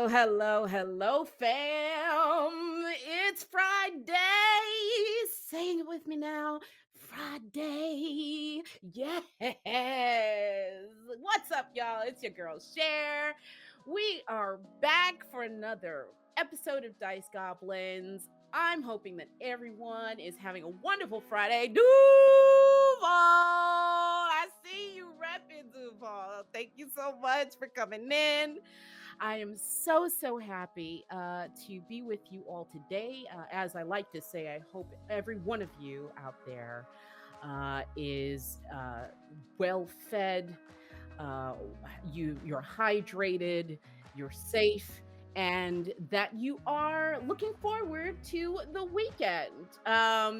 Hello, fam. It's Friday. Saying it with me now. Friday. Yes. What's up, y'all? It's your girl, Cher. We are back for another episode of Dice Goblins. I'm hoping that everyone is having a wonderful Friday. Duval! I see you repping, Duval. Thank you so much for coming in. I am so happy to be with you all today. As I like to say, I hope every one of you out there is well fed, uh, you're hydrated, you're safe, and that you are looking forward to the weekend.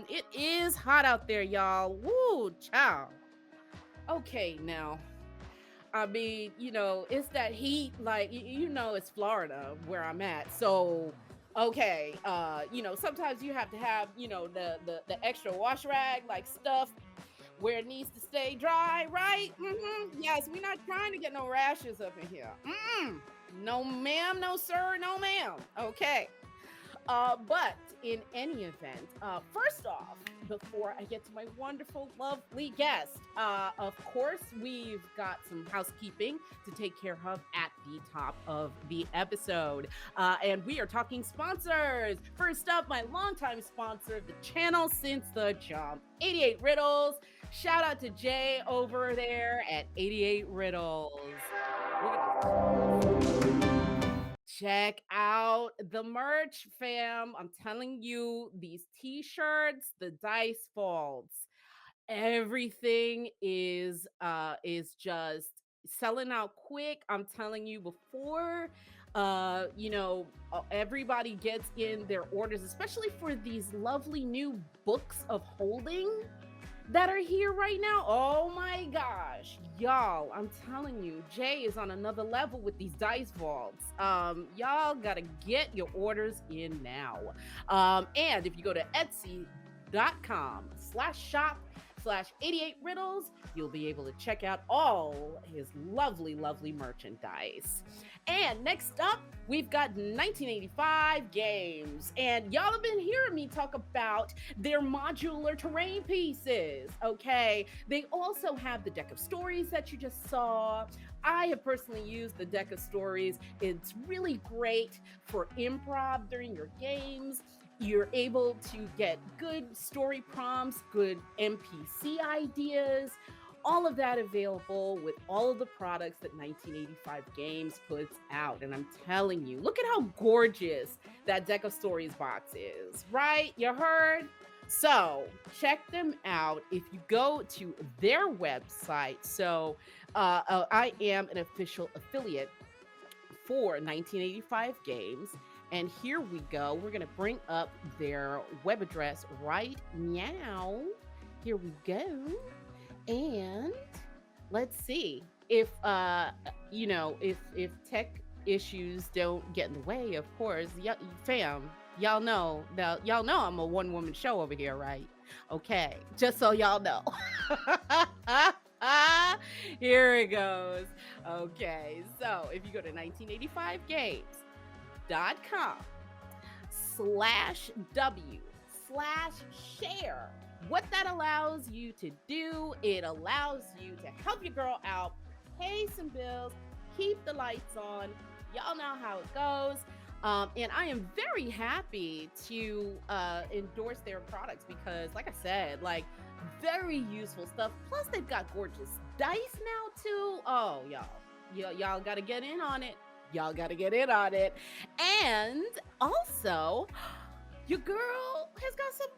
It is hot out there, y'all. Woo, ciao. Okay, now I mean, it's that heat, like it's Florida where I'm at. So, okay, sometimes you have to have, the extra wash rag like stuff where it needs to stay dry, right? Yes, we're not trying to get no rashes up in here. No ma'am, no sir, no ma'am. Okay. But in any event, first off, before I get to my wonderful, lovely guest, of course, we've got some housekeeping to take care of at the top of the episode. And we are talking sponsors. First up, my longtime sponsor of the channel since the jump, 88 Riddles. Shout out to Jay over there at 88 Riddles. Check out the merch, fam. I'm telling you, these t-shirts, the dice vaults, everything is just selling out quick. I'm telling you, before everybody gets in their orders, especially for these lovely new books of holding that are here right now. Oh my gosh, y'all, I'm telling you, Jay is on another level with these dice vaults. Y'all gotta get your orders in now. And if you go to etsy.com/shop/88 riddles, you'll be able to check out all his lovely merchandise. And next up, we've got 1985 Games. And y'all have been hearing me talk about their modular terrain pieces, okay? They also have the deck of stories that you just saw. I have personally used the deck of stories. It's really great for improv during your games. You're able to get good story prompts, good NPC ideas, all of that available with all of the products that 1985 Games puts out. And I'm telling you, look at how gorgeous that deck of stories box is, right? You heard? So check them out if you go to their website. So I am an official affiliate for 1985 Games. And here we go. We're going to bring up their web address right now. Here we go. And let's see if if tech issues don't get in the way. Of course, fam, y'all know I'm a one-woman show over here, right? Okay, just so y'all know. Here it goes. Okay, so if you go to 1985games.com/w/share, what that allows you to do, it allows you to help your girl out, pay some bills, keep the lights on. Y'all know how it goes. And I am very happy to endorse their products because, like I said, like, very useful stuff. Plus, they've got gorgeous dice now too. Oh, y'all got to get in on it. Y'all got to get in on it. And also, your girl has got some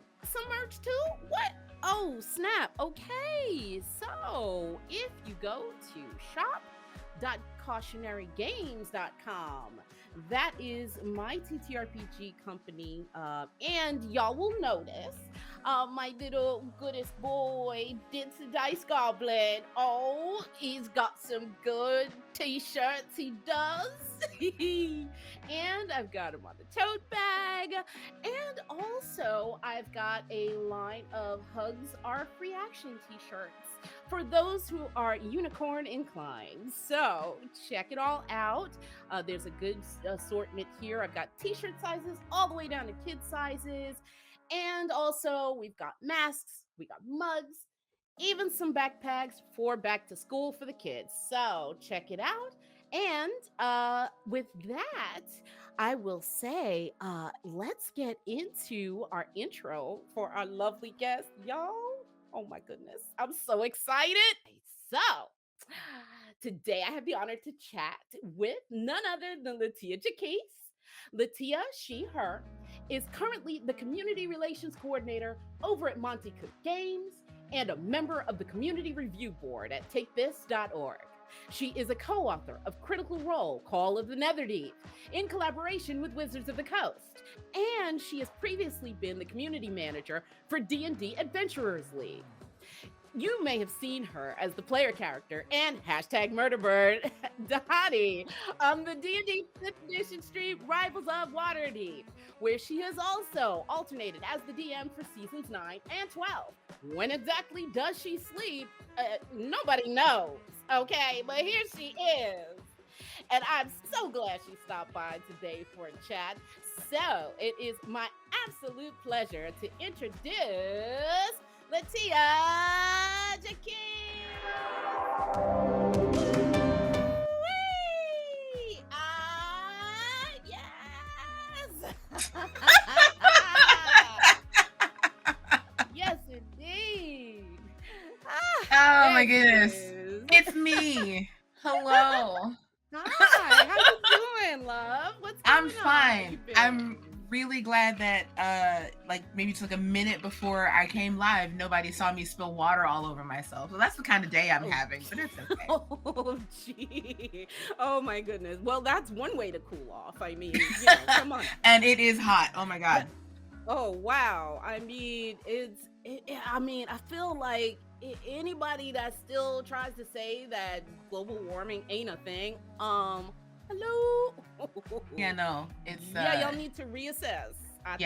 merch too. What? Oh, snap. Okay. So if you go to shop.cautionarygames.com, that is my TTRPG company. And y'all will notice my little goodest boy, Dincy Dice Goblin. Oh, he's got some good t-shirts. He does. And I've got them on the tote bag. And also, I've got a line of Hugs Are Free Action t shirts for those who are unicorn inclined. So check it all out. There's a good assortment here. I've got t shirt sizes all the way down to kid sizes. And also, we've got masks, we got mugs, even some backpacks for back to school for the kids. So check it out. And with that, I will say, let's get into our intro for our lovely guest, y'all. Oh my goodness, I'm so excited. So, today I have the honor to chat with none other than LaTia Jaquise. LaTia, she, her, is currently the Community Relations Coordinator over at Monte Cook Games and a member of the Community Review Board at TakeThis.org. She is a co-author of Critical Role, Call of the Netherdeep, in collaboration with Wizards of the Coast. And she has previously been the community manager for D&D Adventurers League. You may have seen her as the player character and #murderbird Dahani on the D&D 5th edition stream Rivals of Waterdeep, where she has also alternated as the DM for seasons 9 and 12. When exactly does she sleep? Nobody knows, okay? But here she is. And I'm so glad she stopped by today for a chat. So it is my absolute pleasure to introduce LaTia Jaquise. Yes. Yes, indeed. Oh my goodness. It's me. Hello. Hi, how you doing, love? What's going on? I'm fine. I'm really glad that maybe took a minute before I came live, nobody saw me spill water all over myself. So that's the kind of day I'm having, but it's okay. Oh gee. Oh my goodness. Well, that's one way to cool off. I mean, come on. And it is hot. Oh my God. Oh wow. I mean, I feel like anybody that still tries to say that global warming ain't a thing, hello. Yeah, no, it's y'all need to reassess. I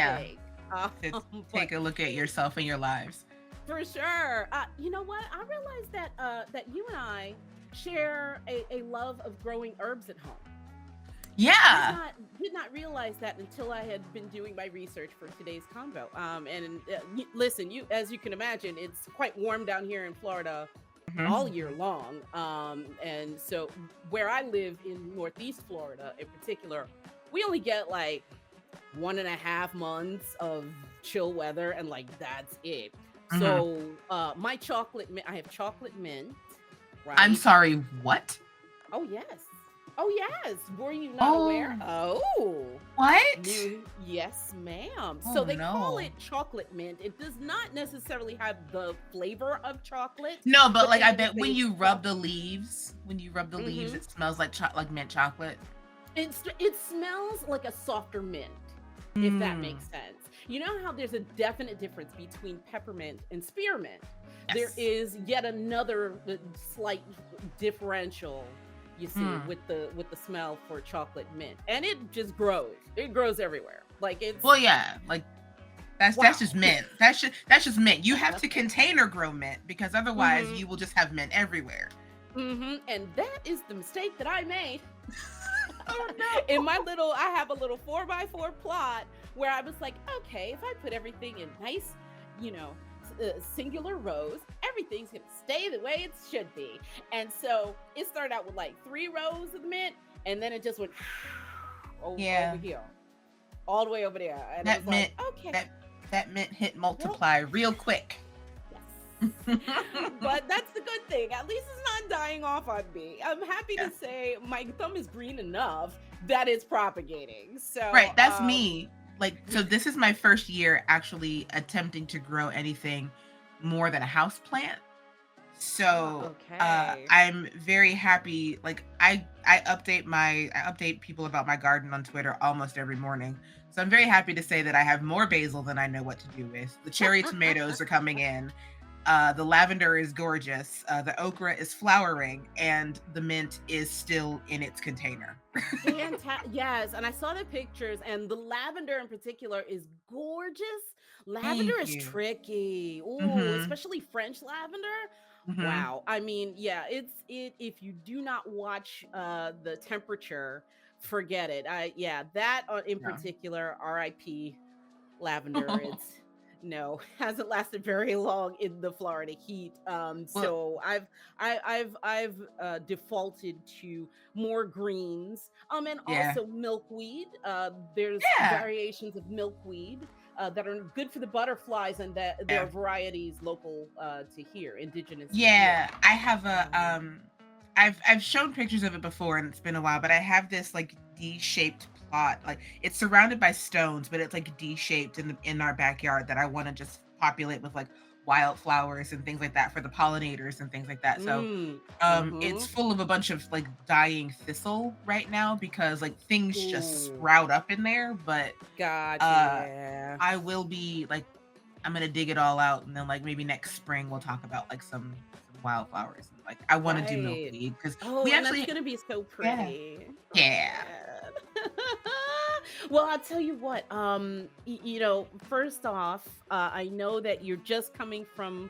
think. Take a look at yourself and your lives. For sure. You know what? I realized that you and I share a love of growing herbs at home. Yeah. Did not realize that until I had been doing my research for today's convo. Listen, as you can imagine, it's quite warm down here in Florida. Mm-hmm. All year long. And so where I live in Northeast Florida in particular, we only get like 1.5 months of chill weather, and like that's it. Mm-hmm. So my chocolate mint, I have chocolate mint, right? I'm sorry, what? Oh yes. Were you not aware? Oh. What? Yes, ma'am. So they call it chocolate mint. It does not necessarily have the flavor of chocolate. No, but like I bet when you rub the leaves, leaves, it smells like mint chocolate. It smells like a softer mint, if that makes sense. You know how there's a definite difference between peppermint and spearmint? Yes. There is yet another slight differential. You see, with the smell for chocolate mint, and it just grows. It grows everywhere. Like it's that's just mint. That's just mint. You have to container grow mint because otherwise you will just have mint everywhere. And that is the mistake that I made. Oh no! I have a little 4x4 plot where I was like, okay, if I put everything in nice, singular rows, everything's gonna stay the way it should be. And so it started out with like 3 rows of the mint, and then it just went over here, all the way over there. And that mint, okay, that mint hit multiply real quick. Yes. But that's the good thing. At least it's not dying off on me. I'm happy to say my thumb is green enough that it's propagating. So right, that's me. So this is my first year actually attempting to grow anything more than a house plant. So I'm very happy. Like I update people about my garden on Twitter almost every morning. So I'm very happy to say that I have more basil than I know what to do with. The cherry tomatoes are coming in. The lavender is gorgeous. The okra is flowering, and the mint is still in its container. Fantastic. Yes, and I saw the pictures, and the lavender in particular is gorgeous. Lavender Thank is you. tricky. Ooh, Mhm. especially French lavender. Mhm. Wow. I mean, yeah, if you do not watch the temperature, forget it. I yeah, that in Yeah. particular, RIP lavender. It's no, hasn't lasted very long in the Florida heat. Well, So I've defaulted to more greens. And yeah. also milkweed. There's Yeah. variations of milkweed that are good for the butterflies, and that there Yeah. are varieties local to here, indigenous to here. Yeah. I have a Um, I've shown pictures of it before and it's been a while, but I have this like D-shaped plot. Like it's surrounded by stones, but it's like D-shaped in our backyard that I want to just populate with like wildflowers and things like that for the pollinators and things like that. So it's mm-hmm. full of a bunch of like dying thistle right now because like things just Ooh, sprout up in there, but gotcha. uh Yeah. I will be like I'm gonna dig it all out and then like maybe next spring we'll talk about like some wildflowers. And, like I want to do Right. milkweed because Oh, we and that's actually gonna be so yeah. pretty. Oh Yeah. man. Well, I'll tell you what. First off, I know that you're just coming from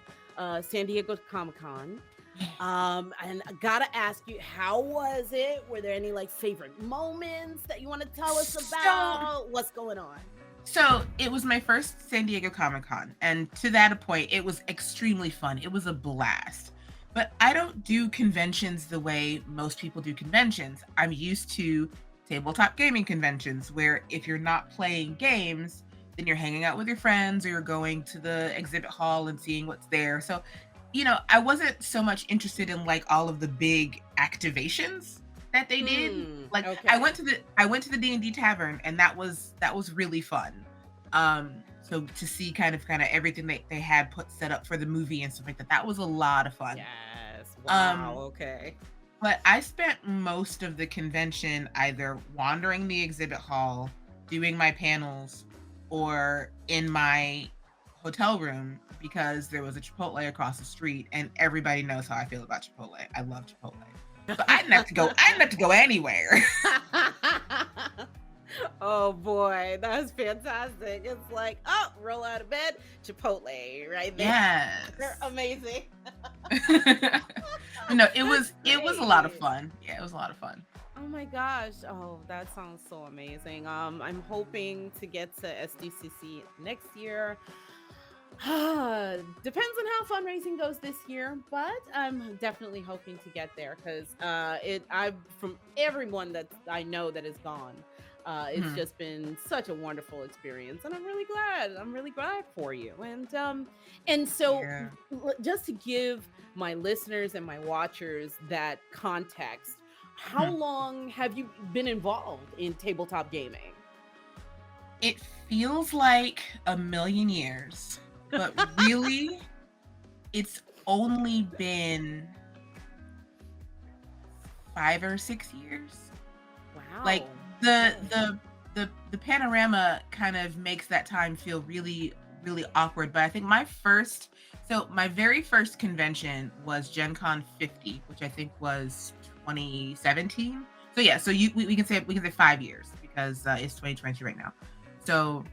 San Diego Comic Con. Yeah. And I gotta ask you, how was it? Were there any like favorite moments that you want to tell us So about? What's going on? so it was my first San Diego Comic Con, and to that point, it was extremely fun. It was a blast. But I don't do conventions the way most people do conventions. I'm used to tabletop gaming conventions where if you're not playing games, then you're hanging out with your friends or you're going to the exhibit hall and seeing what's there. So, I wasn't so much interested in like all of the big activations that they did. Like Okay. I went to the D&D tavern and that was really fun. So to see kind of everything they had put set up for the movie and stuff like that, that was a lot of fun. Yes. Wow. Um, Okay. but I spent most of the convention either wandering the exhibit hall, doing my panels, or in my hotel room because there was a Chipotle across the street, and everybody knows how I feel about Chipotle. I love Chipotle. So I didn't have to go. I didn't have to go anywhere. Oh boy, that's fantastic. It's like, oh, roll out of bed, Chipotle right there. They're Yes. amazing. No, That's it was a lot of great. fun. Yeah, it was a lot of fun. Oh my gosh. Oh, that sounds so amazing. I'm hoping to get to SDCC next year. Depends on how fundraising goes this year, but I'm definitely hoping to get there because it I've from everyone that I know that is gone. It's Mhm. just been such a wonderful experience, and I'm really glad. I'm really glad for you. And so Yeah. just to give my listeners and my watchers that context, how Mhm. long have you been involved in tabletop gaming? It feels like a million years, but really, it's only been 5 or 6 years. Like Wow. the Okay. the panorama kind of makes that time feel really really awkward. But I think my very first convention was Gen Con 50, which I think was 2017. So yeah, so we can say 5 years because it's 2020 right now. So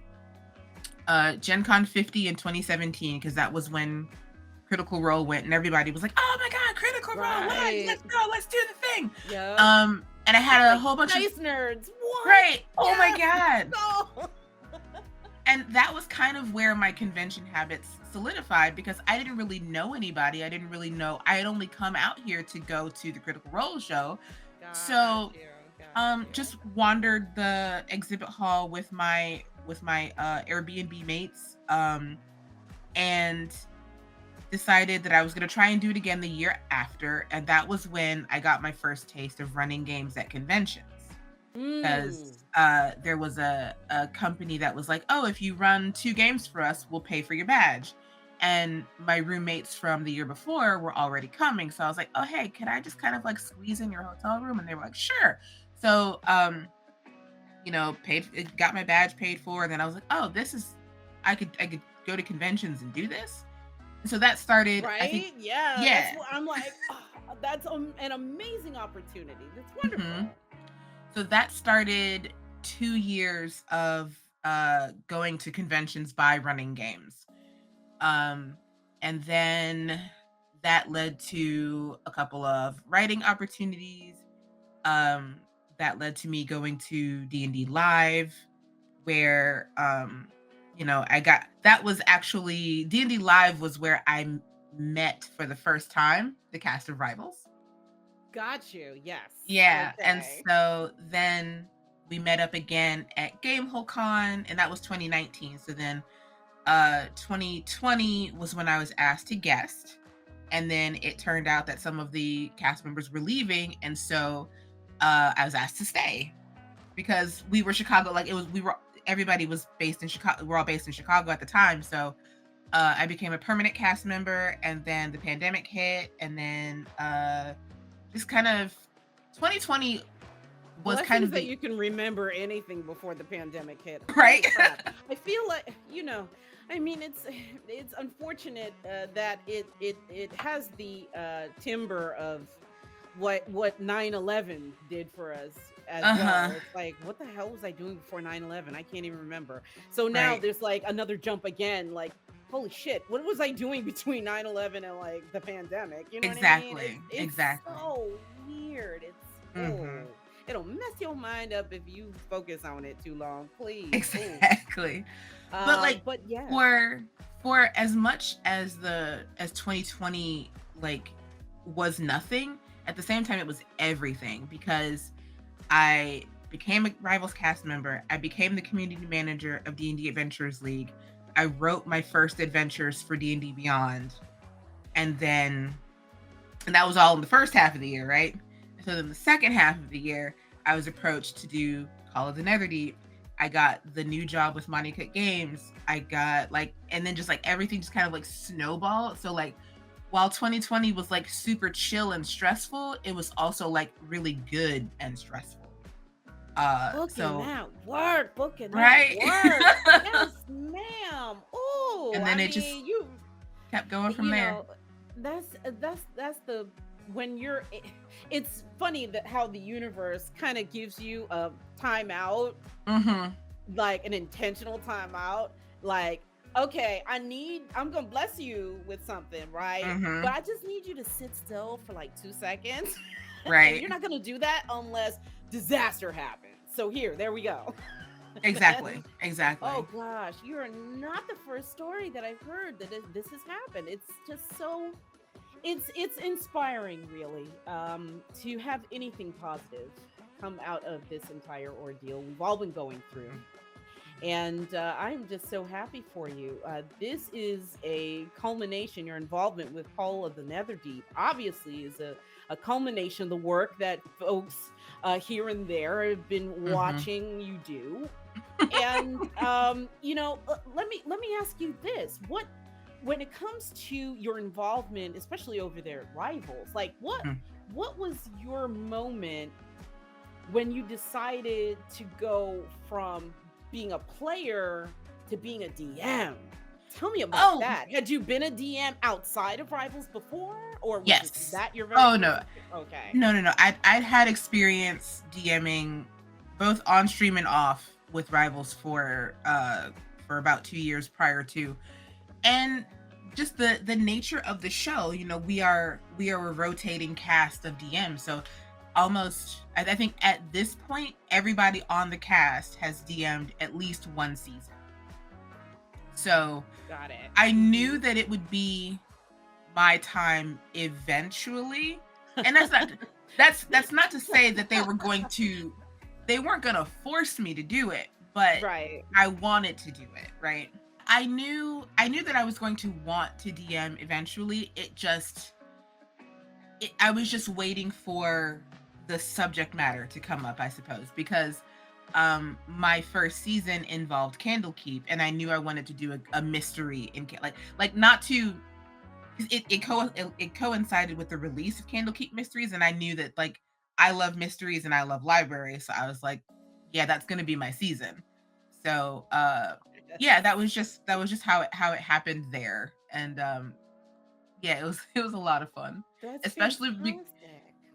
Gen Con 50 in 2017 because that was when Critical Role went and everybody was like, "Oh my god, Critical Role! What? Right. Let's go! Let's do the thing!" Yep. And I It's had a like whole bunch of dice nerds. What? right. Oh my Yes, god! let's go. And that was kind of where my convention habits solidified because I didn't really know anybody. I didn't really know. I had only come out here to go to the Critical Role show, Got so you. Got you. just wandered the exhibit hall with my Airbnb mates, and decided that I was going to try and do it again the year after. And that was when I got my first taste of running games at conventions. Because Mm. there was a company that was like, oh, if you run 2 games for us, we'll pay for your badge. And my roommates from the year before were already coming. So I was like, oh, hey, can I just kind of like squeeze in your hotel room? And they were like, sure. So, got my badge paid for. And then I was like, oh, I could go to conventions and do this. So that started, I think, Right? Yeah, that's yeah. what I'm like. Oh, that's an amazing opportunity. That's hmm wonderful. So that started 2 years of going to conventions by running games. Um, and then that led to a couple of writing opportunities. Um, that led to me going to D&D Live, where I got that was actually D&D Live was where met for the first time the cast of Rivals. Got you. Yes. Yeah, and Okay. so then we met up again at Gamehole Con, and that was 2019. So then 2020 was when I was asked to guest, and then it turned out that some of the cast members were leaving, and so I was asked to stay because we were Chicago. Like it was, we were everybody was based in Chicago. We're all based in Chicago at the time, so I became a permanent cast member, and then the pandemic hit, and then just kind of 2020 was kind Blessings of that the you can remember anything before the pandemic hit. right. Holy crap. I feel like, I mean, it's unfortunate that it has the timber of what 9/11 did for us as Uh-huh. well. It's like, what the hell was I doing before 9/11? I can't even remember. So now Right. there's like another jump again, like, holy shit, what was I doing between 9/11 and like the pandemic? You know what I mean? Exactly. It's Exactly. so weird. Mhm. It'll mess your mind up if you focus on it too long. Please. Oh. Exactly. But like But yeah. for for as much as the as 2020 like was nothing, at the same time it was everything because I became a Rivals cast member. I became the community manager of D&D Adventurers League. I wrote my first adventures for D&D Beyond. And then and that was all in the first half of the year, right? So then the second half of the year, I was approached to do Call of the Netherdeep. I got the new job with Monte Cook Games. I got like, and then just like everything just kind of like snowballed. So like, while 2020 was like super chill and stressful, it was also like really good and stressful. Booking So that work, booking that right, work. Yes, ma'am. Oh, and I then it just mean, kept going from you there. know, that's the when you're it's funny that how the universe kind of gives you a timeout, Mm-hmm. like an intentional timeout, like, okay, I'm gonna bless you with something, right? Mm-hmm. But I just need you to sit still for like 2 seconds. And Right. you're not gonna do that unless disaster happens. So there we go. Exactly. And oh Exactly. gosh, you are not the first story that I've heard that this has happened. It's just so it's inspiring, really, to have anything positive come out of this entire ordeal we've all been going through. And I'm just so happy for you. This is a culmination. Your involvement with Call of the Netherdeep obviously is a culmination of the work that folks here and there have been Mm-hmm. watching you do. And let me ask you this: what when it comes to your involvement, especially over there at Rivals, like what was your moment when you decided to go from being a player to being a DM? Tell me about Oh, that. Had you been a DM outside of Rivals before, or was yes. that your very Oh first no. experience? Okay. No. I'd had experience DMing both on stream and off with Rivals for about 2 years prior to. And just the nature of the show, we are a rotating cast of DMs. So almost I think at this point everybody on the cast has DM'd at least one season. So Got it. I knew that it would be my time eventually. And that's not to say that they weren't going to force me to do it, but Right. I wanted to do it, right? I knew that I was going to want to DM eventually. I was just waiting for the subject matter to come up, I suppose, because my first season involved Candlekeep, and I knew I wanted to do a mystery in like not to it coincided with the release of Candlekeep Mysteries, and I knew that like I love mysteries and I love libraries, so I was like, yeah, that's gonna be my season. So yeah, that was just how it happened there, and Yeah, it was a lot of fun, That's especially fantastic.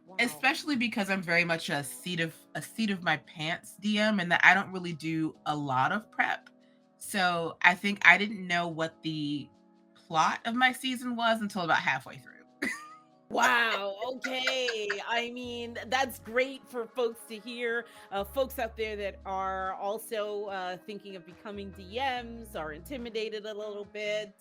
Wow. especially because I'm very much a seat of my pants DM, and that I don't really do a lot of prep. So I think I didn't know what the plot of my season was until about halfway through. Wow. Okay. I mean, that's great for folks to hear. Folks out there that are also thinking of becoming DMs, are intimidated a little bit.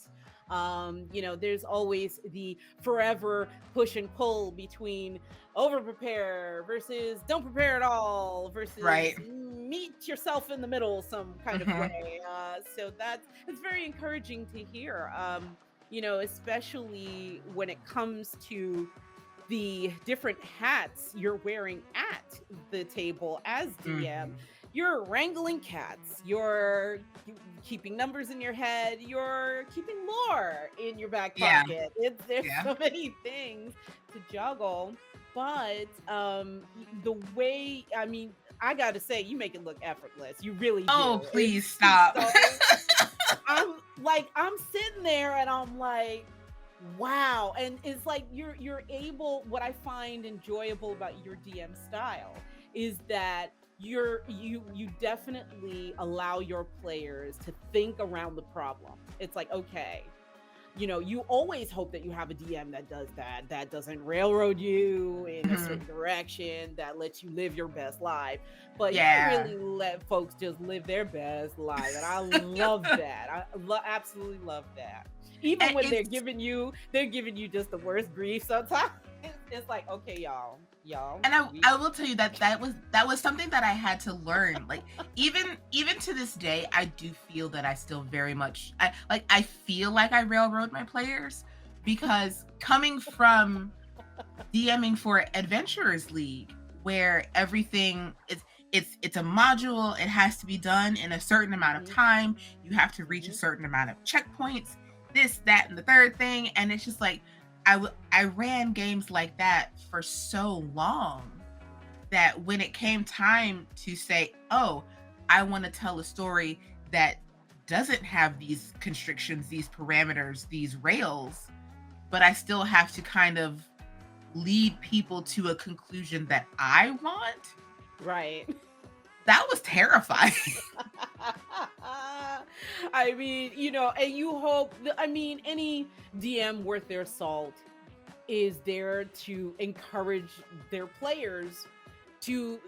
There's always the forever push and pull between over prepare versus don't prepare at all Right. versus meet yourself in the middle some kind of Hmm. way. So it's very encouraging to hear. Especially when it comes to the different hats you're wearing at the table as DM. Hmm. You're wrangling cats, you're keeping numbers in your head, you're keeping lore in your back Yeah. pocket. There's Yeah. so many things to juggle. But the way, I mean, I gotta say, you make it look effortless. You really Oh, do. please It's stop. so I'm sitting there and I'm like, wow. And it's like you're able, what I find enjoyable about your DM style is that you definitely allow your players to think around the problem. It's like, okay, you always hope that you have a DM that does that, that doesn't railroad you in a Mhm. certain direction, that lets you live your best life. But you Yeah. really let folks just live their best life. And I love that. Absolutely love that. Even And when it's they're giving you just the worst grief sometimes. It's like, okay, y'all, and I we I will tell you that that was something that I had to learn. Like even to this day, I do feel that I still very much I feel like I railroad my players because coming from DMing for Adventurers League, where everything is it's a module, it has to be done in a certain amount of Mhm, time, you have to reach a mhm. certain amount of checkpoints, this, that, and the third thing. And it's just like I ran games like that for so long that when it came time to say, oh, I want to tell a story that doesn't have these constrictions, these parameters, these rails, but I still have to kind of lead people to a conclusion that I want, Right. that was terrifying. I mean, and you hope, I mean, any DM worth their salt is there to encourage their players to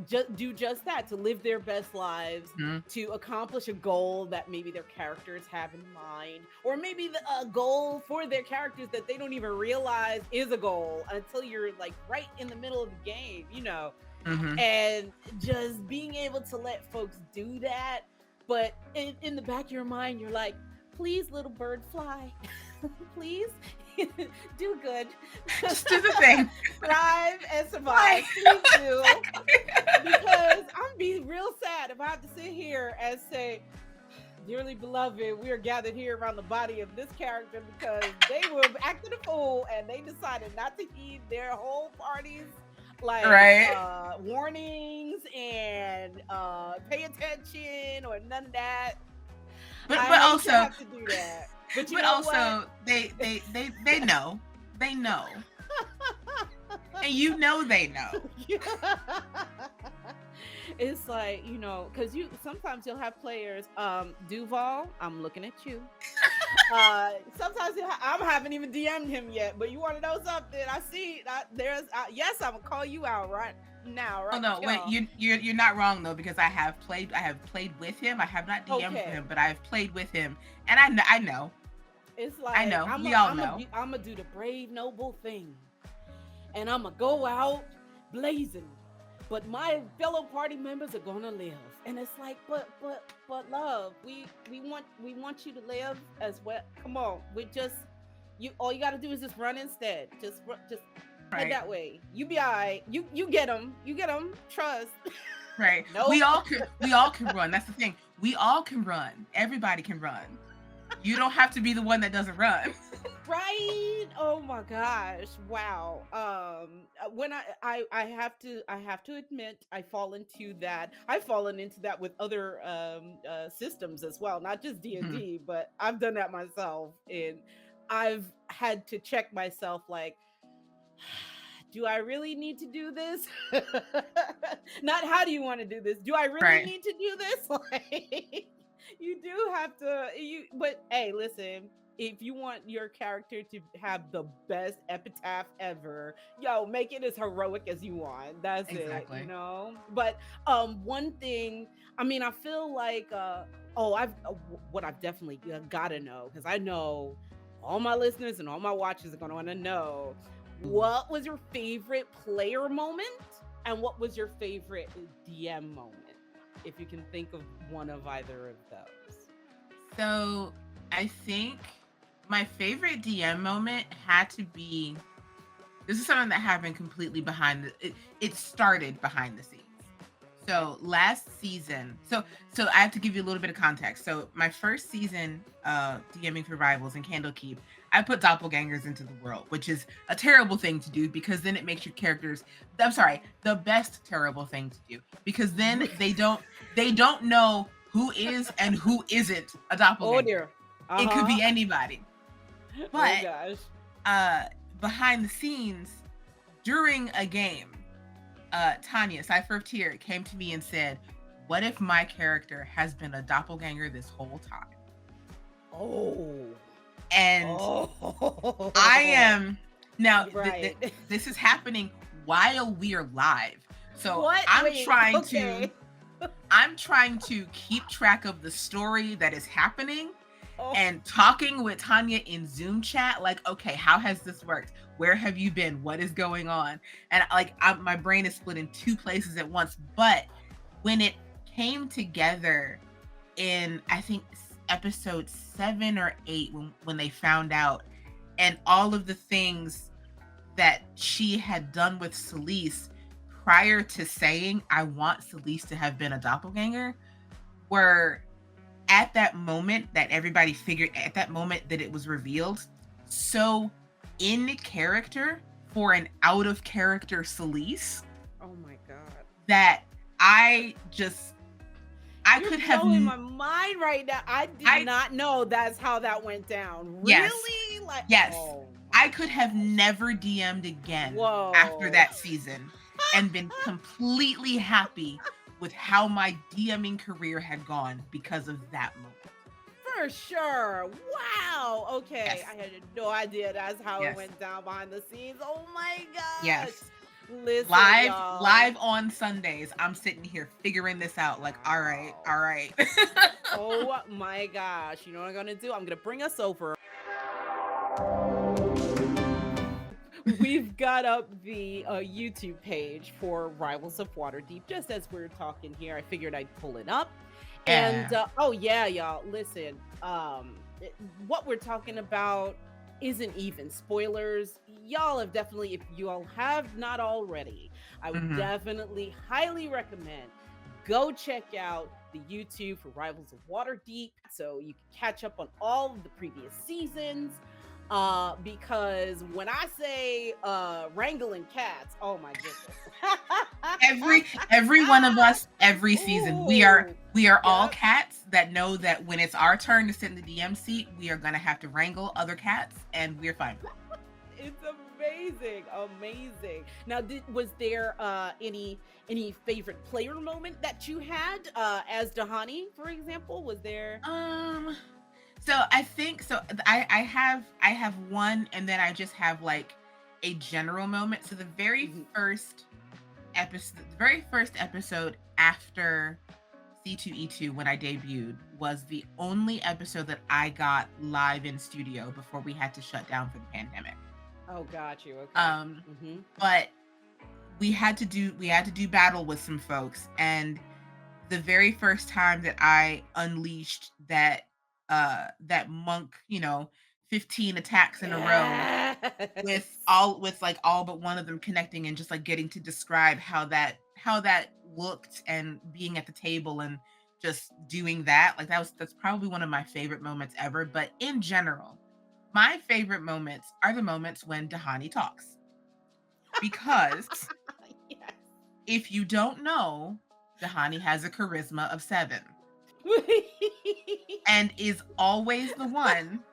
just do just that, to live their best lives, Mhm. to accomplish a goal that maybe their characters have in mind, or maybe a goal for their characters that they don't even realize is a goal until you're like right in the middle of the game. Mhm. And just being able to let folks do that, but in the back of your mind you're like, please, little bird, fly. Please, do good. Just do the thing. Thrive and Why? survive, please do. Because I'm be real sad if I have to sit here and say, dearly beloved, we are gathered here around the body of this character because they were acting a fool and they decided not to heed their whole party's like Right? warnings and pay attention or none of that. But I but hate to also have to do that. But you but know what? also they know. They know. And you know they know. It's like, because you sometimes you'll have players, Duval, I'm looking at you. Sometimes I haven't even DM'd him yet, but you want to know something? I see yes, I'm gonna call you out right now, Oh right no, wait, here. you're not wrong though, because I have played with him. I have not DM'd for him, Okay. but I have played with him. And I know. It's I like know. We all know. I'm gonna do the brave, noble thing, and I'm gonna go out blazing. But my fellow party members are gonna live, and it's like, but love, we want you to live as well. Come on, we just you. All you got to do is just run instead. Just head Right. that way. You be alright. You get them. You get them. Trust. Right. We Nope. all can we all can run. That's the thing. We all can run. Everybody can run. You don't have to be the one that doesn't run. Right? Oh my gosh. Wow. When I have to admit, I've fallen into that with other systems as well, not just Mhm. D&D, but I've done that myself. And I've had to check myself like, do I really need to do this? Not how do you want to do this? Do I really Right. need to do this? Like, you do have to but hey, listen, if you want your character to have the best epitaph ever, yo, make it as heroic as you want. That's it, Exactly. But one thing, I mean, I feel like what I've definitely got to know, cuz I know all my listeners and all my watchers are going to want to know, what was your favorite player moment and what was your favorite DM moment? If you can think of one of either of those. So I think my favorite DM moment had to be, this is something that happened completely behind it started behind the scenes. So last season, so I have to give you a little bit of context. So my first season DMing for Rivals and Candlekeep, I put doppelgangers into the world, which is a terrible thing to do because then it makes your characters, I'm sorry, the best terrible thing to do, because then they don't know who is and who isn't a Oh doppelganger. dear. It could Uh-huh. be anybody. Oh But gosh. behind the scenes, during a game, Tanya, Cypher of Tyr, came to me and said, "What if my character has been a doppelganger this whole time?" Oh. And Oh. I am now. Right. This is happening while we're live, so What? I'm Wait. trying Okay. to keep track of the story that is happening Oh. and talking with Tanya in Zoom chat, like, okay, how has this worked? Where have you been? What is going on? And like, my brain is split in two places at once. But when it came together in, I think, episode 7 or 8, when they found out, and all of the things that she had done with Celise prior to saying, I want Celise to have been a doppelganger, were at that moment that everybody figured, at that moment that it was revealed, so in character for an out of character Celise. Oh my god. That I You're could have blowing my mind right now. I did not know that's how that went down. Yes. Really? Like, yes. oh I could have never DM'd again after that season and been completely happy with how my DMing career had gone because of that moment. For sure. Wow. Okay. Yes. I had no idea that's how Yes. it went down behind the scenes. Oh my gosh. Yes. Listen, live on Sundays, I'm sitting here figuring this out, like, all right. Oh my gosh. You know what I'm gonna do? I'm gonna bring us over. We've got up the YouTube page for Rivals of Waterdeep. Just as we're talking here, I figured I'd pull it up. And oh yeah, y'all, listen, what we're talking about isn't even spoilers. Y'all have definitely, if you all have not already, I would definitely highly recommend go check out the YouTube for Rivals of Waterdeep so you can catch up on all of the previous seasons. Because when I say wrangling cats, oh my goodness. every one of us, every season, we are all cats that know that when it's our turn to sit in the DM seat, we are gonna have to wrangle other cats, and we're fine. It's amazing. Now, was there any favorite player moment that you had as Dahani, for example? Was there? So I think so. I have one, and then I just have like a general moment. So the very first episode after C2E2, when I debuted, was the only episode that I got live in studio before we had to shut down for the pandemic. Oh, got you. Okay. But we had to do battle with some folks, and the very first time that I unleashed that monk, 15 attacks in a row, with all but one of them connecting, and just like getting to describe how that looked, and being at the table and just doing that, like that's probably one of my favorite moments ever. But in general, my favorite moments are the moments when Dahani talks, because yes. If you don't know, Dahani has a charisma of 7. And is always the one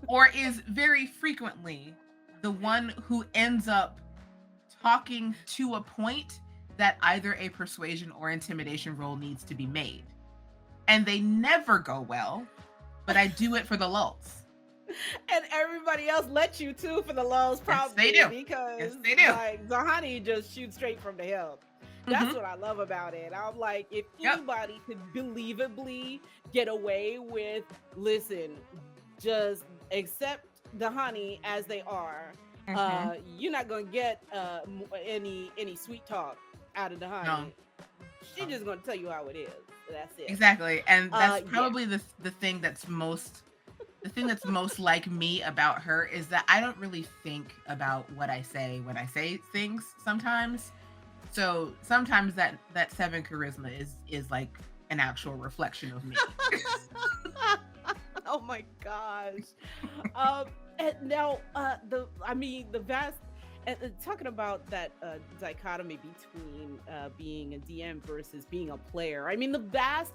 or is very frequently the one who ends up talking to a point that either a persuasion or intimidation roll needs to be made. And they never go well, but I do it for the lulz. And everybody else lets you too for the lows, Yes, they probably do. Yes, because they do. like Zahani just shoots straight from the hip. That's Mm-hmm. what I love about it. I'm like, if Yep. anybody could believably get away with, listen, just accept the honey as they are. Mm-hmm. You're not gonna get any sweet talk out of the No, honey. She's no. just gonna tell you how it is. That's it. Exactly. And that's Yeah. probably the thing that's most like me about her is that I don't really think about what I say when I say things sometimes. So sometimes that 7 charisma is like an actual reflection of me. Oh my gosh. Um, and now, the vast, talking about that dichotomy between being a DM versus being a player. I mean, the vast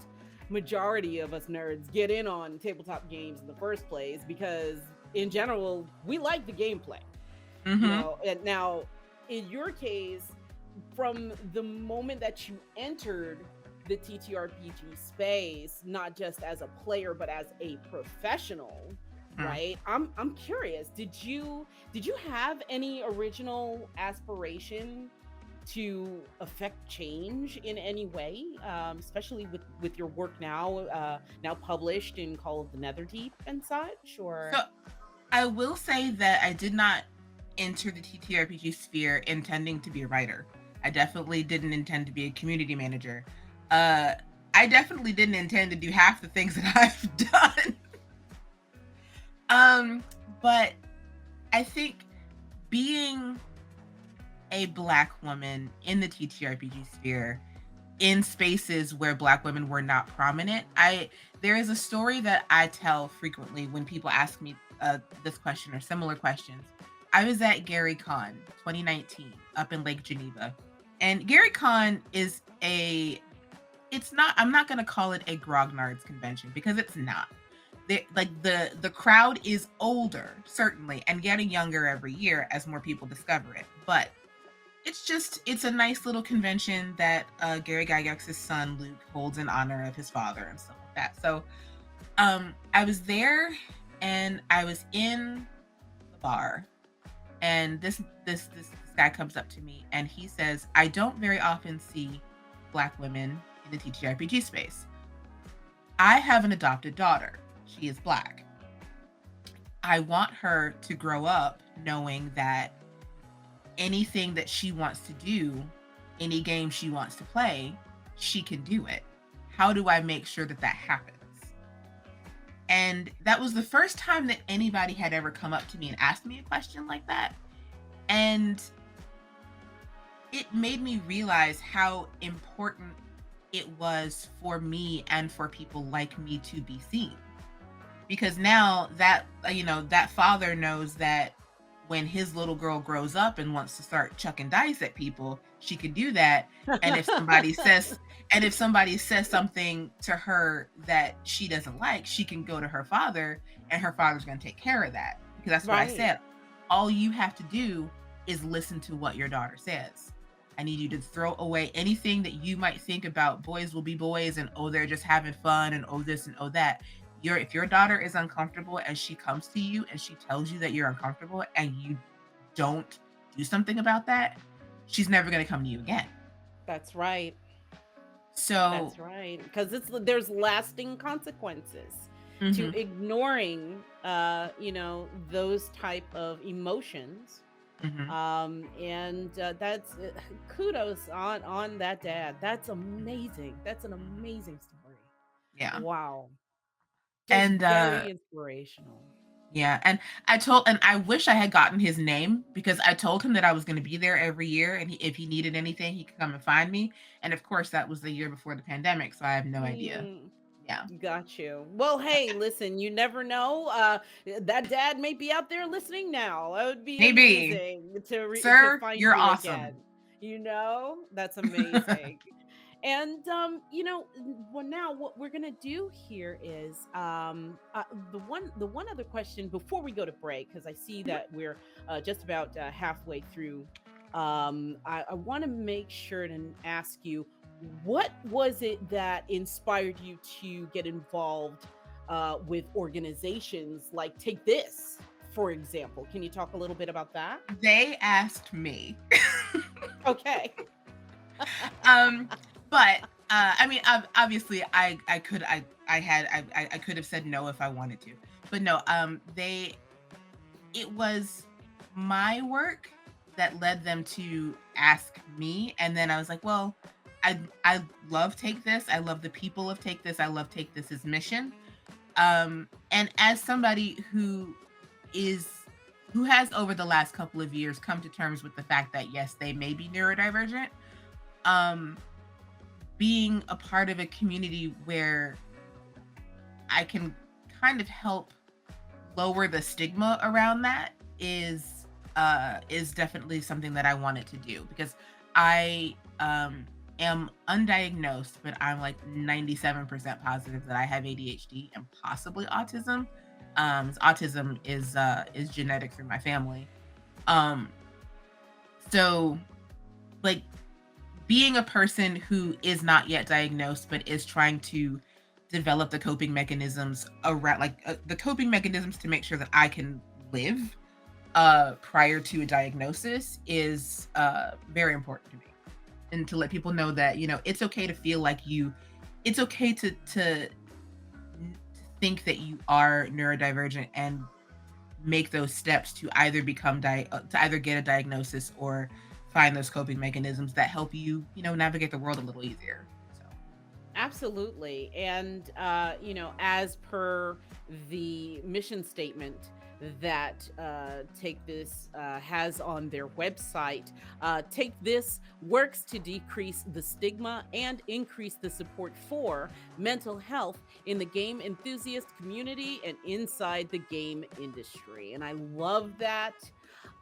majority of us nerds get in on tabletop games in the first place because, in general, we like the gameplay. Mm-hmm. And now, in your case, from the moment that you entered the TTRPG space, not just as a player but as a professional, Mm. right? I'm curious. Did you have any original aspiration to affect change in any way, especially with your work now published in Call of the Netherdeep and such? So Or I will say that I did not enter the TTRPG sphere intending to be a writer. I definitely didn't intend to be a community manager. Uh, I definitely didn't intend to do half the things that I've done. Um, but I think being a Black woman in the TTRPG sphere, in spaces where Black women were not prominent, there is a story that I tell frequently when people ask me this question or similar questions. I was at Gary Con 2019 up in Lake Geneva, and Gary Con is it's not, I'm not going to call it a grognards convention because it's not. The crowd is older certainly and getting younger every year as more people discover it, but it's a nice little convention that Gary Gygax's son Luke holds in honor of his father and stuff like that. So I was there and I was in the bar, and this guy comes up to me and he says, I don't very often see Black women in the TTRPG space. I have an adopted daughter. She is Black. I want her to grow up knowing that anything that she wants to do, any game she wants to play, she can do it. How do I make sure that that happens? And that was the first time that anybody had ever come up to me and asked me a question like that. And it made me realize how important it was for me and for people like me to be seen. Because now that, that father knows that when his little girl grows up and wants to start chucking dice at people, she can do that. And if somebody says something to her that she doesn't like, she can go to her father and her father's going to take care of that. Because that's what I said. All you have to do is listen to what your daughter says. I need you to throw away anything that you might think about boys will be boys and, oh, they're just having fun and, oh, this and, oh, that. If your daughter is uncomfortable and she comes to you and she tells you that you're uncomfortable and you don't do something about that, she's never going to come to you again. That's right. So That's right, because there's lasting consequences to ignoring, those type of emotions. And that's kudos on that dad. That's amazing. That's an amazing story. Yeah. Wow. Just And very inspirational. yeah, and I wish I had gotten his name because I told him that I was going to be there every year, and if he needed anything, he could come and find me. And of course, that was the year before the pandemic, so I have no idea. Yeah. Got you. Well, hey, listen, you never know. That dad may be out there listening now. That would be Maybe. amazing to Sir, find you're you awesome. again. That's amazing. And well, now what we're gonna do here is the one other question before we go to break, because I see Mhm. that we're just about halfway through. I want to make sure to ask you, what was it that inspired you to get involved with organizations like Take This, for example? Can you talk a little bit about that? They asked me. Okay. um, but I mean, obviously, I could have said no if I wanted to, but no. It was my work that led them to ask me, and then I was like, well, I love Take This. I love the people of Take This. I love Take This's mission. And as somebody is who has over the last couple of years come to terms with the fact that yes, they may be neurodivergent, um, being a part of a community where I can kind of help lower the stigma around that is definitely something that I wanted to do because I am undiagnosed, but I'm like 97% positive that I have ADHD and possibly autism. Autism is genetic through my family. Um, so like being a person who is not yet diagnosed but is trying to develop the coping mechanisms around the coping mechanisms to make sure that I can live prior to a diagnosis is very important to me, and to let people know that it's okay to feel like it's okay to think that you are neurodivergent and make those steps to either to either get a diagnosis or find those coping mechanisms that help you navigate the world a little easier. So Absolutely. And, as per the mission statement that Take This has on their website, Take This works to decrease the stigma and increase the support for mental health in the game enthusiast community and inside the game industry. And I love that.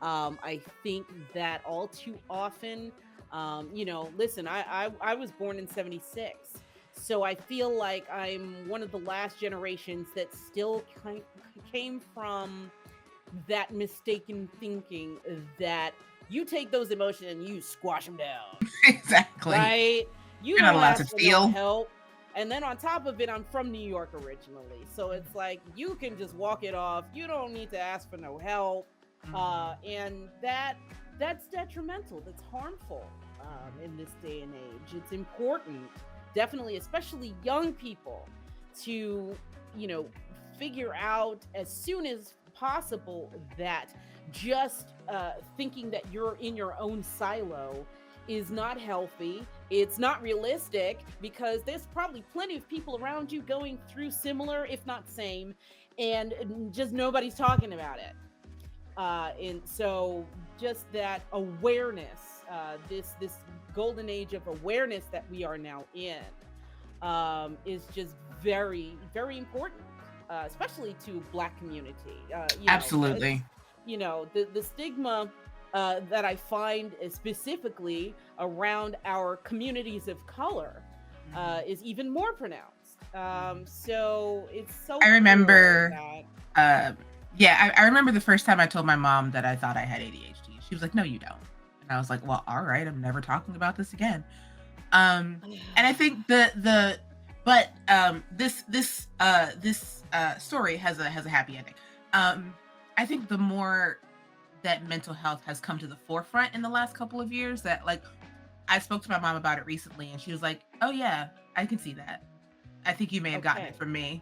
I think that all too often, listen, I was born in 76. So I feel like I'm one of the last generations that still came from that mistaken thinking that you take those emotions and you squash them down, exactly, right? You you're not don't allowed to ask for no feel. help. And then on top of it, I'm from New York originally. So it's like you can just walk it off. You don't need to ask for no help. Mhm. And that's detrimental. That's harmful in this day and age. It's important, definitely, especially young people, to you know figure out as soon as possible that just thinking that you're in your own silo is not healthy. It's not realistic because there's probably plenty of people around you going through similar, if not same, and just nobody's talking about it. And so just that awareness, this golden age of awareness that we are now in, is just very very important, especially to Black community. Absolutely. The stigma that I find specifically around our communities of color Mhm. is even more pronounced. Mhm. So it's I so cool remember, that uh, yeah, I remember the first time I told my mom that I thought I had ADHD. She was like, "No, you don't." And I was like, "Well, all right, I'm never talking about this again." And I think but this story has a happy ending. Um, I think the more that mental health has come to the forefront in the last couple of years, that like I spoke to my mom about it recently, and she was like, "Oh yeah, I can see that. I think you may have gotten it okay. from me."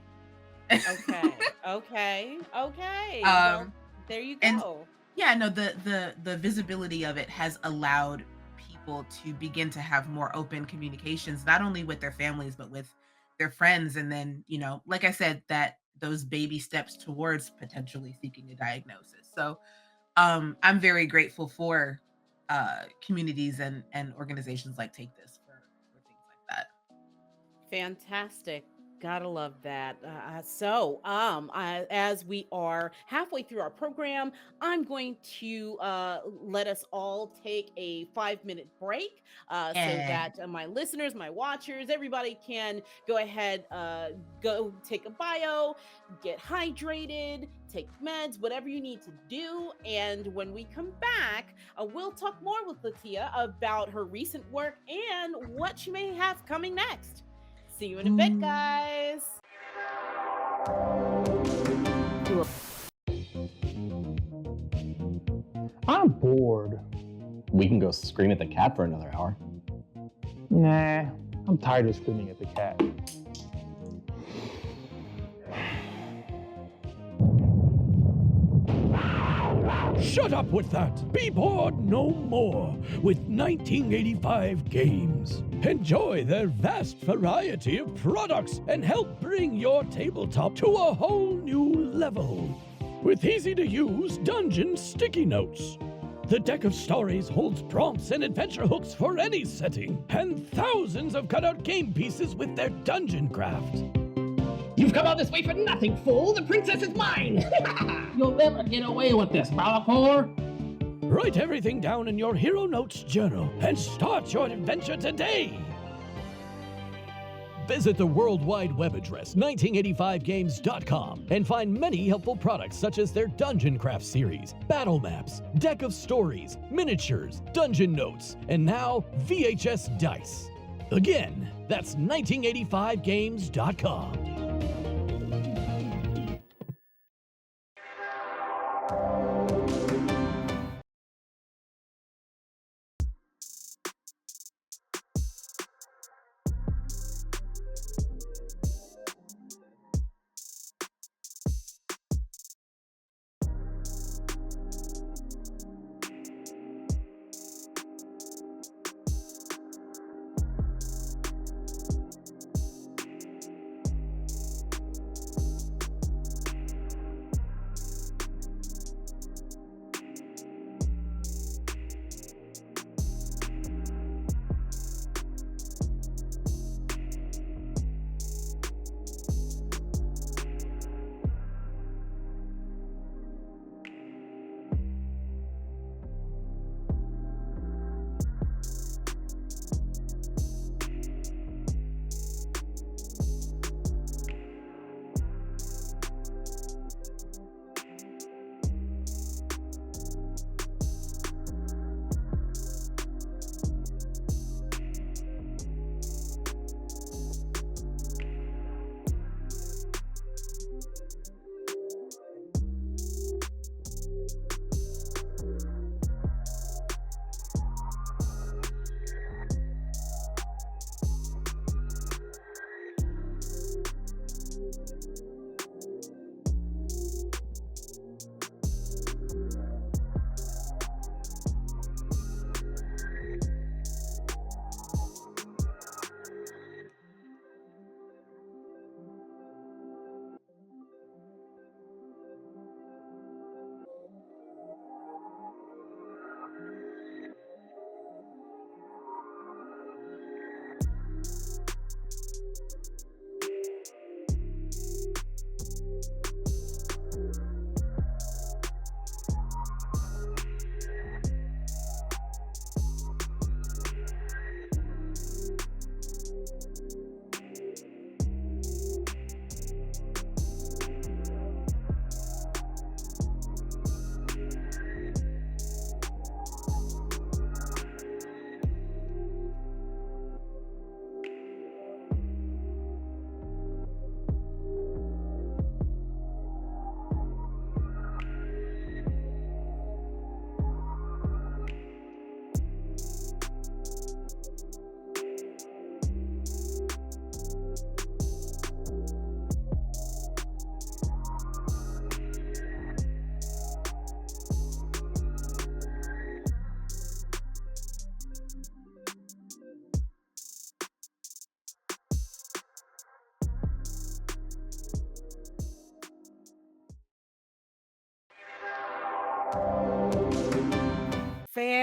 Okay. Okay. Okay. Well, um, there you and go. yeah, no, the visibility of it has allowed people to begin to have more open communications, not only with their families but with their friends, and then like I said, that those baby steps towards potentially seeking a diagnosis. So I'm very grateful for communities and organizations like Take This for things like that. Fantastic. Gotta love that. As we are halfway through our program, I'm going to let us all take a 5-minute break so Yeah. that my listeners, my watchers, everybody can go ahead, go take a bio, get hydrated, take meds, whatever you need to do. And when we come back, we'll talk more with LaTia about her recent work and what she may have coming next. See you in a bit, guys. I'm bored. We can go scream at the cat for another hour. Nah, I'm tired of screaming at the cat. Shut up with that! Be bored no more with 1985 Games. Enjoy their vast variety of products and help bring your tabletop to a whole new level. With easy-to-use dungeon sticky notes. The deck of stories holds prompts and adventure hooks for any setting, and thousands of cutout game pieces with their dungeon craft. You've come all this way for nothing, fool! The princess is mine! You'll never get away with this, Balakor! Write everything down in your Hero Notes journal and start your adventure today! Visit the World Wide Web address 1985games.com and find many helpful products such as their Dungeon Craft series, battle maps, deck of stories, miniatures, dungeon notes, and now VHS dice. Again, that's 1985games.com.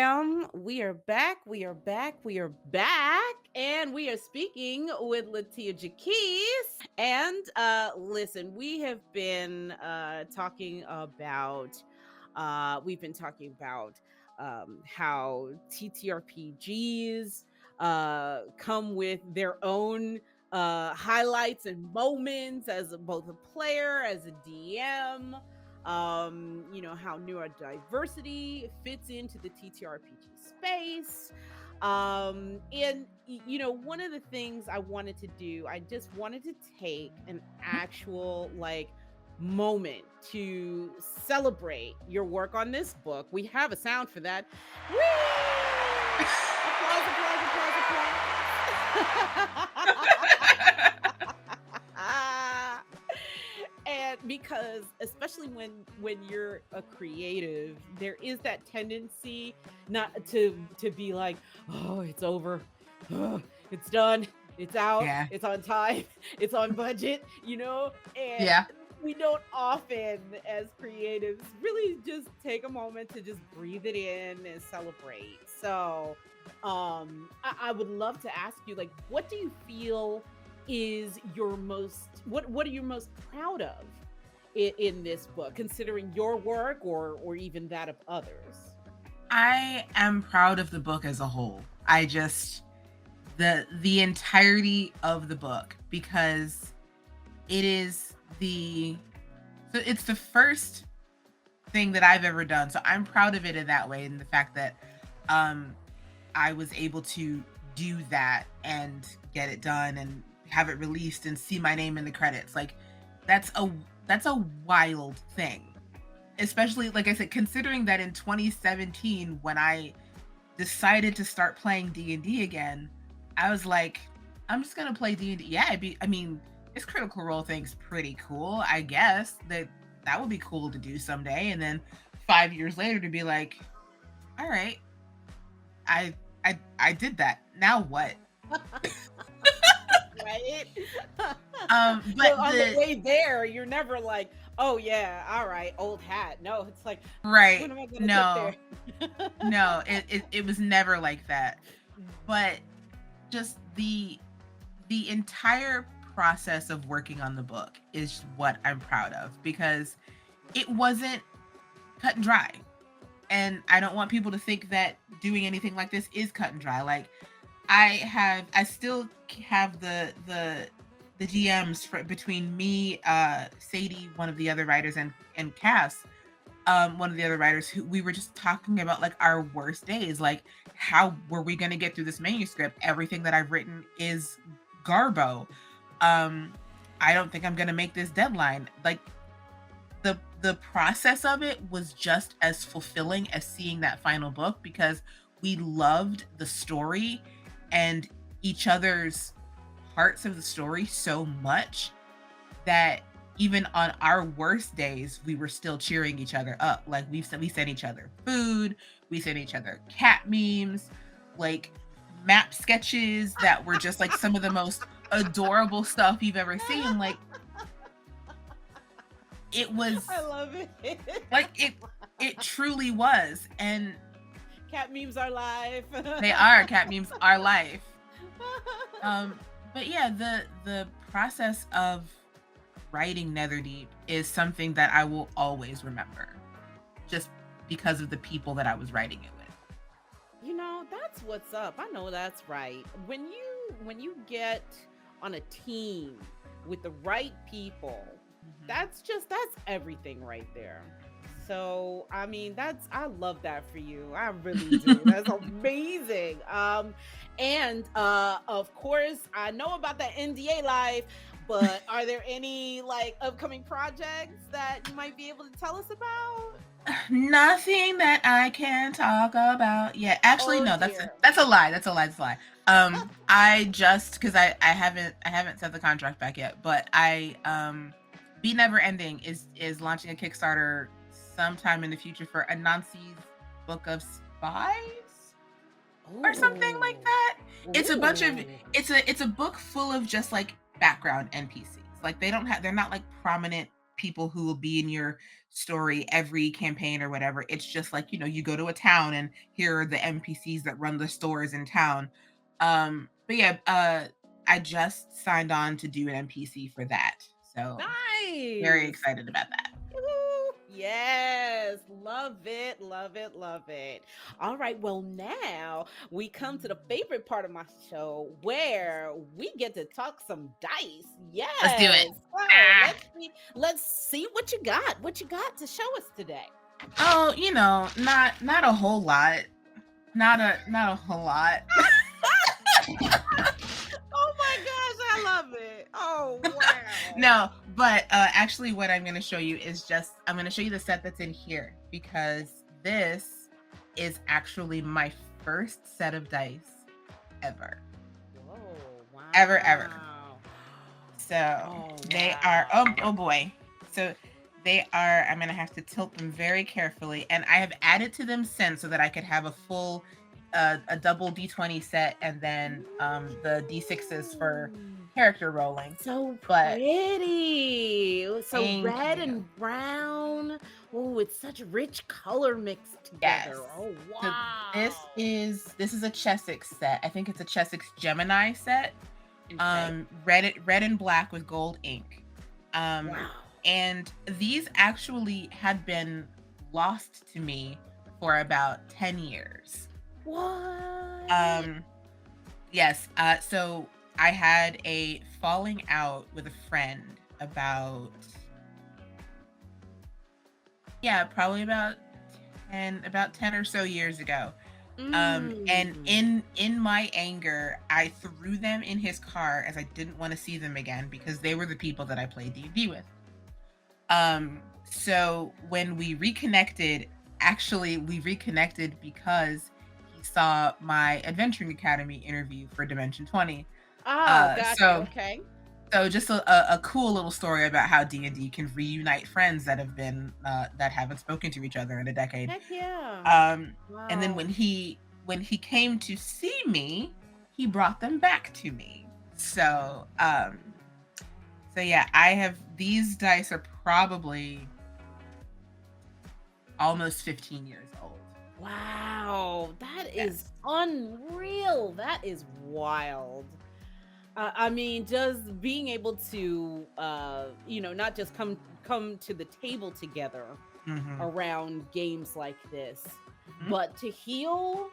fam. We are back. We are back. We are back. And we are speaking with LaTia Jaquise. And listen, we have been talking about we've been talking about how TTRPGs come with their own highlights and moments as both a player, as a DM. How neurodiversity fits into the TTRPG space. One of the things I wanted to do, I just wanted to take an actual moment to celebrate your work on this book. We have a sound for that. Whee! Applause. And because especially when you're a creative, there is that tendency not to be like, oh, it's over, oh, it's done, it's out, it's on time, it's on budget, and we don't often as creatives really just take a moment to just breathe it in and celebrate. So I would love to ask you, what do you feel is your what are you most proud of in this book, considering your work or even that of others? I am proud of the book as a whole. I just the entirety of the book, because it's the first thing that I've ever done. So I'm proud of it in that way, and the fact that I was able to do that and get it done and have it released and see my name in the credits. That's a wild thing, especially, like I said, considering that in 2017 when I decided to start playing D&D again, I was like, I'm just gonna play D&D. Yeah, this Critical Role thing's pretty cool. I guess that would be cool to do someday. And then 5 years later to be like, all right, I did that. Now what? Right? But so on the way there, you're never like, oh yeah, all right, old hat. No, it's like, right. When am I gonna get there? No, it was never like that. But just the entire process of working on the book is what I'm proud of, because it wasn't cut and dry. And I don't want people to think that doing anything like this is cut and dry. I still have the GMs between me, Sadie, one of the other writers, and Cass, one of the other writers, who we were just talking about our worst days. How were we going to get through this manuscript? Everything that I've written is garbo. I don't think I'm going to make this deadline. The process of it was just as fulfilling as seeing that final book, because we loved the story and each other's parts of the story so much that even on our worst days, we were still cheering each other up. We sent each other food, we sent each other cat memes, map sketches that were just some of the most adorable stuff you've ever seen. It was, I love it. It truly was. And cat memes are life. They are. Cat memes are life. But yeah, the process of writing Netherdeep is something that I will always remember, just because of the people that I was writing it with. That's what's up. I know that's right. When you get on a team with the right people, that's everything right there. So I love that for you. I really do. That's amazing. And of course, I know about that NDA life, but are there any upcoming projects that you might be able to tell us about? Nothing that I can talk about yet. Actually, no, that's a lie. That's a lie. I just, because I haven't sent the contract back yet, but Be Never Ending is launching a Kickstarter sometime in the future for Anansi's Book of Spies or something like that. It's a bunch of it's a book full of just background NPCs. They're not prominent people who will be in your story every campaign or whatever. It's just like, you go to a town and here are the NPCs that run the stores in town. But yeah, I just signed on to do an NPC for that. So nice. Very excited about that. Woo! Yes, love it, love it, love it. All right, well, now we come to the favorite part of my show where we get to talk some dice. Yes, Let's do it. So let's see what you got. What you got to show us today? Oh, not a whole lot. Not a whole lot. Oh my gosh, I love it. Oh wow. No, but actually what I'm going to show you is I'm going to show you the set that's in here, because this is actually my first set of dice ever. Whoa, wow. Ever. So they are, oh boy. So they are, I'm going to have to tilt them very carefully, and I have added to them since so that I could have a full, a double D20 set, and then the D6s for character rolling. So pretty. So red and brown. Oh, it's such rich color mixed together. Yes. Oh wow. So this is a Chessex set. I think it's a Chessex Gemini set. Okay. Red and black with gold ink. Wow. And these actually had been lost to me for about 10 years. What? Yes. So I had a falling out with a friend about, probably about 10 or so years ago. And in my anger, I threw them in his car as I didn't want to see them again because they were the people that I played D&D with. So when we reconnected, actually we reconnected because he saw my Adventuring Academy interview for Dimension 20. Gotcha. Okay. So just a cool little story about how D&D can reunite friends that have been that haven't spoken to each other in a decade. Heck yeah. Wow. And then when he came to see me, he brought them back to me. So yeah, I have, these dice are probably almost 15 years old. Wow, that is unreal. That is wild. I mean, just being able to, not just come to the table together around games like this, but to heal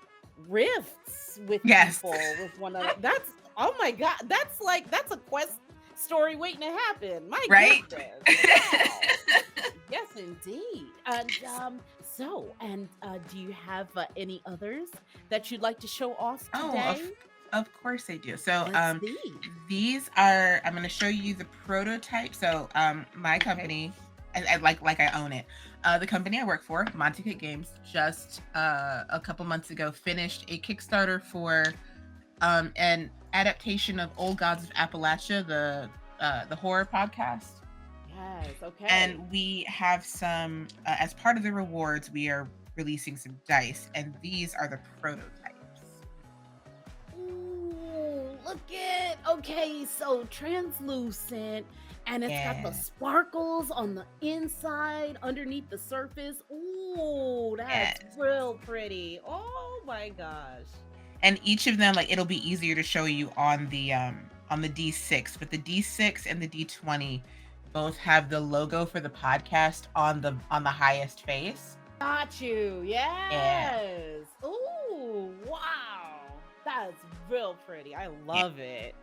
rifts with people, with one another. That's, oh my God, that's a quest story waiting to happen. My goodness. Wow. Yes, indeed. And do you have any others that you'd like to show off today? Of course I do. So these are, I'm going to show you the prototype. So my company, I like I own it. The company I work for, Monte Cook Games, just a couple months ago finished a Kickstarter for an adaptation of Old Gods of Appalachia, the horror podcast. Yes, okay. And we have some, as part of the rewards, we are releasing some dice, and these are the prototypes. Look at, okay, so translucent, and it's got the sparkles on the inside, underneath the surface. Ooh, that's real pretty. Oh my gosh. And each of them, like, it'll be easier to show you on the D6, but the D6 and the D20 both have the logo for the podcast on the highest face. Got you. Yes. Ooh, wow. That's real pretty. I love it.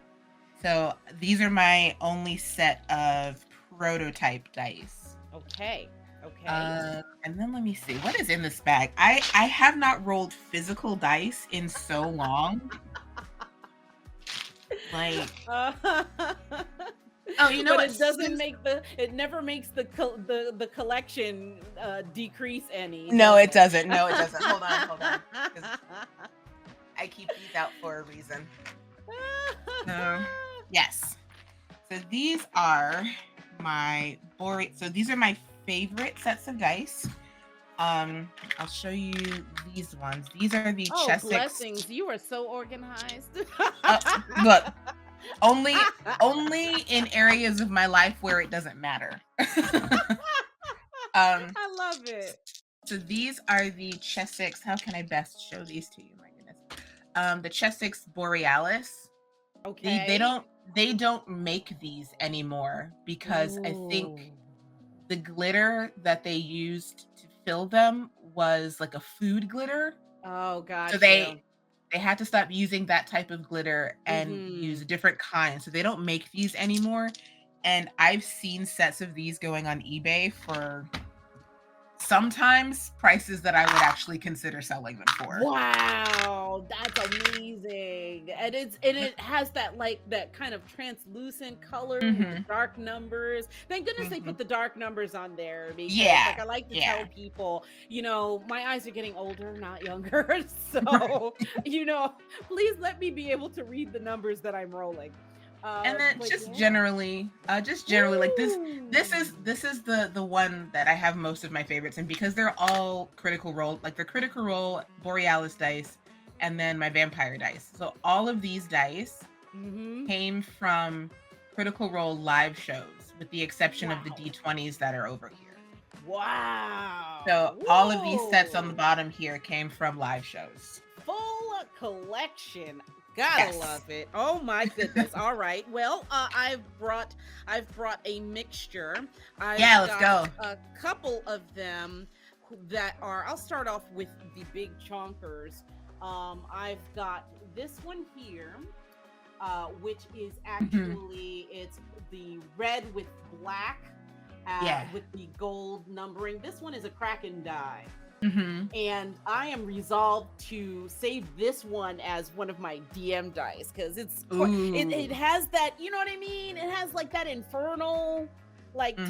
So these are my only set of prototype dice. Okay. And then let me see what is in this bag. I have not rolled physical dice in so long. Like, but it doesn't it never makes the collection decrease any. No, it doesn't. Hold on. I keep these out for a reason. Yes. So these are my favorite sets sets of dice. I'll show you these ones. These are the Chessex. Blessings. You are so organized. Look, only in areas of my life where it doesn't matter. I love it. So these are the Chessex. How can I best show these to you? My goodness. The Chessex Borealis. Okay. They don't make these anymore because I think the glitter that they used to fill them was like a food glitter. Oh, gotcha. So they had to stop using that type of glitter and use a different kind. So they don't make these anymore. And I've seen sets of these going on eBay for sometimes prices that I would actually consider selling them for. Wow, that's amazing. And it has that that kind of translucent color with the dark numbers. Thank goodness they put the dark numbers on there, because like I like to tell people, my eyes are getting older, not younger. So, please let me be able to read the numbers that I'm rolling. And then generally like this is the one that I have most of my favorites in, because they're all Critical Role, like the Critical Role Borealis dice and then my vampire dice. So all of these dice came from Critical Role live shows, with the exception of the D20s that are over here. Wow. So all of these sets on the bottom here came from live shows. Full collection. Gotta love it. Oh my goodness. All right. Well, I've brought a mixture. Let's go. A couple of them that are, I'll start off with the big chonkers. I've got this one here, which is actually, it's the red with black, with the gold numbering. This one is a Kraken die. And I am resolved to save this one as one of my DM dice, because it has that, you know what I mean? It has like that infernal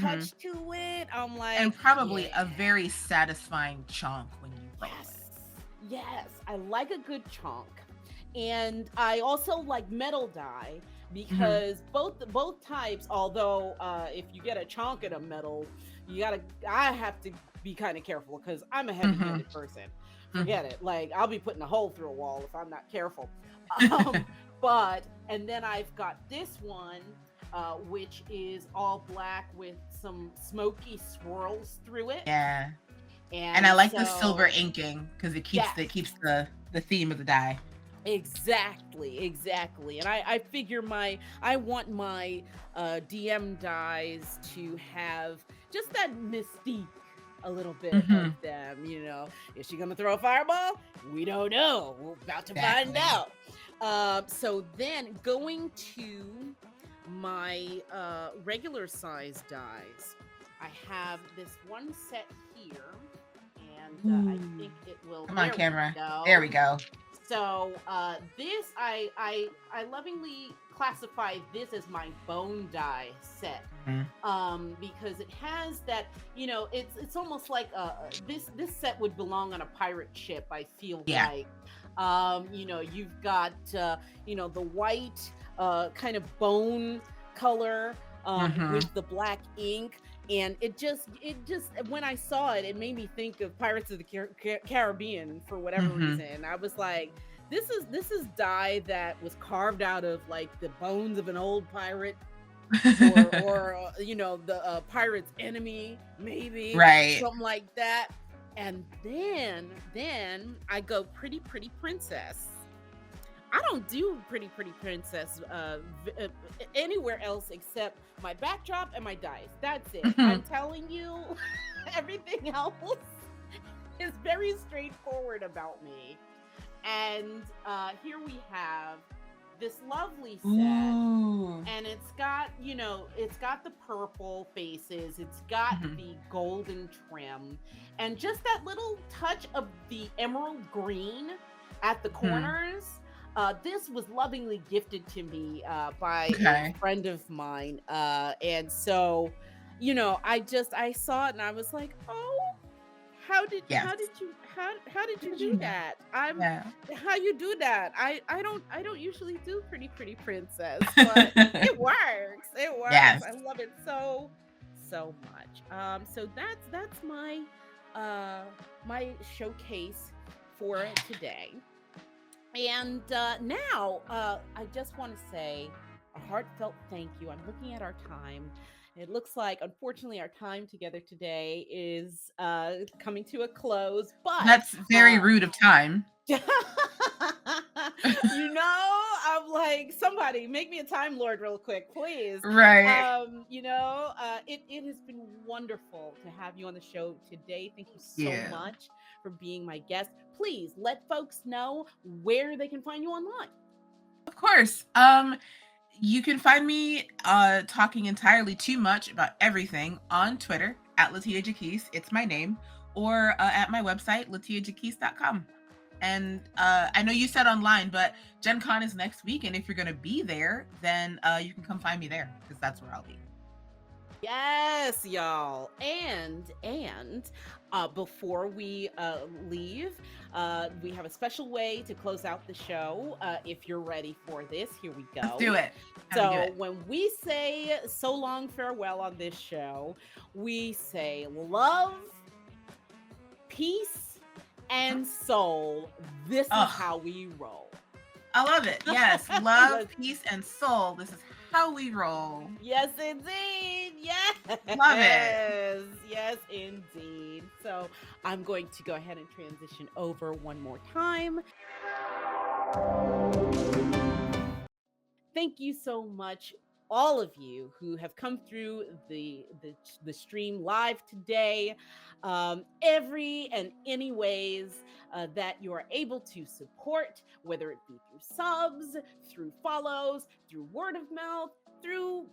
touch to it. I'm like, and probably a very satisfying chunk when you roll it. Yes, I like a good chunk. And I also like metal die, because both types, although if you get a chunk in a metal, I have to be kind of careful, because I'm a heavy-handed person. Forget it. Like, I'll be putting a hole through a wall if I'm not careful. And then I've got this one, which is all black with some smoky swirls through it. Yeah. And I like the silver inking, because it keeps the theme of the die. Exactly. And I figure I want my DM dies to have just that mystique a little bit of them, Is she gonna throw a fireball? We don't know. We're about to find out. So then going to my regular size dies, I have this one set here, and I think it will. Come on, camera. There we go. So this, I lovingly classify this as my bone die set, because it has that, it's almost like this set would belong on a pirate ship, I feel like. You've got the white kind of bone color with the black ink. And it just when I saw it, it made me think of Pirates of the Caribbean for whatever reason. I was like, this is dye that was carved out of like the bones of an old pirate, or the pirate's enemy, maybe, right? Something like that. And then I go pretty princess. I don't do pretty princess anywhere else except my backdrop and my dice. That's it. I'm telling you, everything else is very straightforward about me. And here we have this lovely set. And it's got, it's got the purple faces, it's got the golden trim, and just that little touch of the emerald green at the corners. This was lovingly gifted to me by a friend of mine. And so, I saw it and I was like, oh, how did you do that? How you do that? I don't usually do pretty princess, but it works. It works. Yes. I love it so much. So that's my my showcase for today. And now I just want to say a heartfelt thank you. I'm looking at our time. It looks like, unfortunately, our time together today is coming to a close, but That's very rude of time. I'm like, somebody make me a time lord real quick, please. Right. It has been wonderful to have you on the show today. Thank you so Yeah. much for being my guest. Please let folks know where they can find you online. Of course. You can find me talking entirely too much about everything on Twitter at LaTia Jaquise. It's my name. Or at my website, LaTiaJaquise.com. And I know you said online, but Gen Con is next week. And if you're going to be there, then you can come find me there because that's where I'll be. Yes, y'all. And before we leave, we have a special way to close out the show. If you're ready for this, here we go. Let's do it. When we say so long farewell on this show, we say love, peace, and soul. This is how we roll. I love it. Yes. Love, peace, and soul. This is how we roll. Yes, indeed. Yes. Love it. Yes, indeed. So I'm going to go ahead and transition over one more time. Thank you so much, all of you who have come through the stream live today. Every and any ways that you are able to support, whether it be through subs, through follows, through word of mouth, through,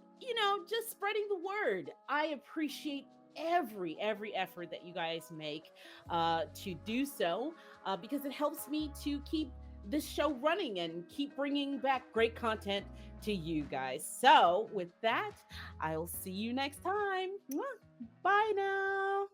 just spreading the word. I appreciate every effort that you guys make to do so because it helps me to keep this show running and keep bringing back great content to you guys. So with that, I'll see you next time. Bye now.